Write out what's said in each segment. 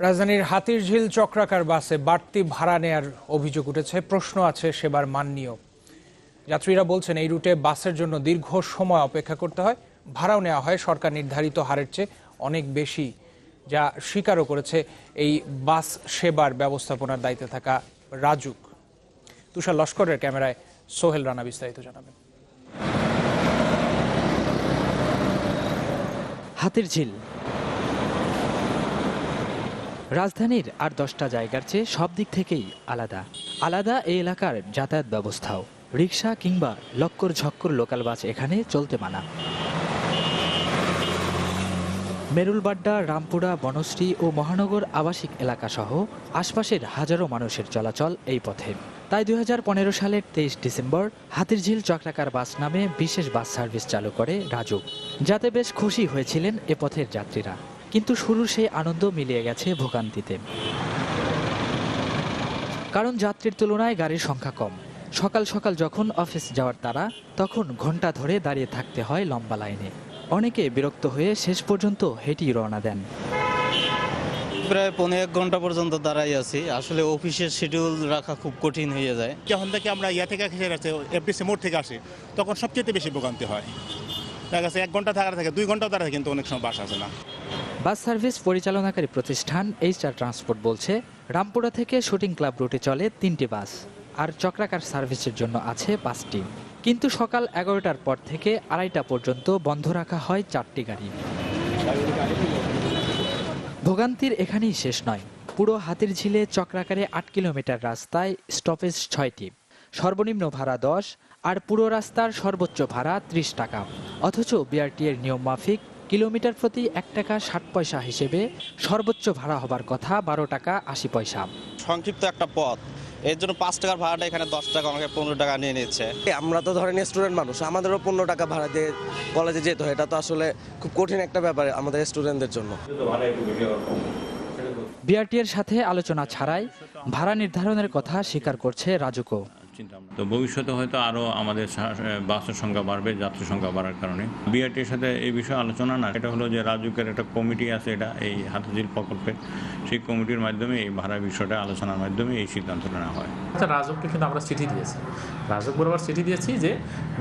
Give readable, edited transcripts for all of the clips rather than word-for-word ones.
রাজধানীর হাতিরঝিল চক্রাকার বাসে বাড়তি ভাড়া নেয়ার অভিযোগ উঠেছে। প্রশ্ন আছে সেবার মান নিয়েও। যাত্রীরা বলছেন এই রুটে বাসের জন্য দীর্ঘ সময় অপেক্ষা করতে হয়, ভাড়াও নেওয়া হয় সরকার নির্ধারিত হারের চেয়ে অনেক বেশি, যা স্বীকারও করেছে এই বাস সেবার ব্যবস্থাপনার দায়িত্বে থাকা রাজুক। তুষার লস্করের ক্যামেরায় সোহেল রানা বিস্তারিত জানাবেন। হাতিরঝিল রাজধানীর আর 10টা জায়গার চেয়ে সব দিক থেকেই আলাদা এই এলাকার যাতায়াত ব্যবস্থাও। রিক্সা কিংবা লক্কর ঝক্কর লোকাল বাস এখানে চলতে মানা। মেরুলবাড্ডা, রামপুরা, বনশ্রী ও মহানগর আবাসিক এলাকা সহ আশপাশের হাজারো মানুষের চলাচল এই পথে। তাই 2015 সালের 23 ডিসেম্বর হাতিরঝিল চক্রাকার বাস নামে বিশেষ বাস সার্ভিস চালু করে রাজুক, যাতে বেশ খুশি হয়েছিলেন এ পথের যাত্রীরা। কিন্তু শুরুর সেই আনন্দ মিলিয়ে গেছে ভোগান্তিতে। কারণ যাত্রীর তুলনায় গাড়ির সংখ্যা কম। সকাল সকাল যখন অফিস যাওয়ার তারা, তখন ঘন্টা ধরে দাঁড়িয়ে থাকতে হয় লম্বা লাইনে। অনেকে বিরক্ত হয়ে শেষ পর্যন্ত হেঁটেই রওনা দেন। প্রায় 1.5 ঘন্টা পর্যন্ত দাঁড়াই আছি। আসলে অফিসের শিডিউল রাখা খুব কঠিন হয়ে যায়। যখন থেকে আমরা থেকে এফডিসি মোড় থেকে আসি, তখন সবচেয়ে বেশি ভোগান্তি হয়। দেখা গেছে 1 ঘন্টা থাকার থেকে 2 ঘন্টা দাঁড়ায়, কিন্তু অনেক সময় বাস আসে না। বাস সার্ভিস পরিচালনাকারী প্রতিষ্ঠান এইচআর ট্রান্সপোর্ট বলছে, রামপুরা থেকে শুটিং ক্লাব রুটে চলে 3টি বাস, আর চক্রাকার সার্ভিসের জন্য আছে 5টি। কিন্তু সকাল 11টার পর থেকে 2:30টা পর্যন্ত বন্ধ রাখা হয় 4টি গাড়ি। ভোগান্তির এখানেই শেষ নয়। পুরো হাতিরঝিলে চক্রাকারে 8 কিলোমিটার রাস্তায় স্টপেজ 6টি, সর্বনিম্ন ভাড়া 10, আর পুরো রাস্তার সর্বোচ্চ ভাড়া 30 টাকা। অথচ বিআরটি এর নিয়ম মাফিক কিলোমিটার প্রতি 1 টাকা 60 পয়সা হিসেবে সর্বোচ্চ ভাড়া হবার কথা 12 টাকা 80 পয়সা। সংক্ষিপ্ত একটা পথ, এর জন্য 5 টাকার ভাড়াটা এখানে 10 টাকা, আমাকে 15 টাকা নিয়ে নিচ্ছে। আমরা তো ধরেন স্টুডেন্ট মানুষ, আমাদেরও 15 টাকা ভাড়া দিয়ে কলেজে যেতে হয়। এটা তো আসলে খুব কঠিন একটা ব্যাপার আমাদের স্টুডেন্টদের জন্য। বিআরটি এর সাথে আলোচনা ছাড়াই ভাড়া নির্ধারণের কথা স্বীকার করছে রাজুকও। তো ভবিষ্যতে হয়তো আরও আমাদের বাসের সংখ্যা বাড়বে, যাত্রী সংখ্যা বাড়ার কারণে। বিআরটির সাথে এই বিষয়ে আলোচনা না, এটা হলো যে রাজুকের একটা কমিটি আছে, এটা এই হাতিরঝিল প্রকল্পে, সেই কমিটির মাধ্যমে এই ভাড়া বিষয়টা আলোচনার মাধ্যমে এই সিদ্ধান্তটা নেওয়া হয়। আচ্ছা, রাজুককে কিন্তু আমরা চিঠি দিয়েছি, রাজুক বরাবর চিঠি দিয়েছি যে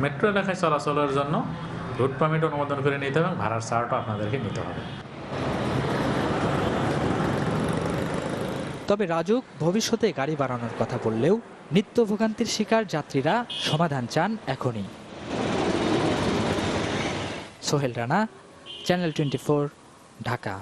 মেট্রো এলাকায় চলাচলের জন্য রুট পারমিট অনুমোদন করে নিতে হবে এবং ভাড়ার ছাড়টা আপনাদেরকে নিতে হবে। তবে রাজুক ভবিষ্যতে গাড়ি বাড়ানোর কথা বললেও নিত্য ভোগান্তির শিকার যাত্রীরা সমাধান চান এখনই। সোহেল রানা, চ্যানেল 24, ঢাকা।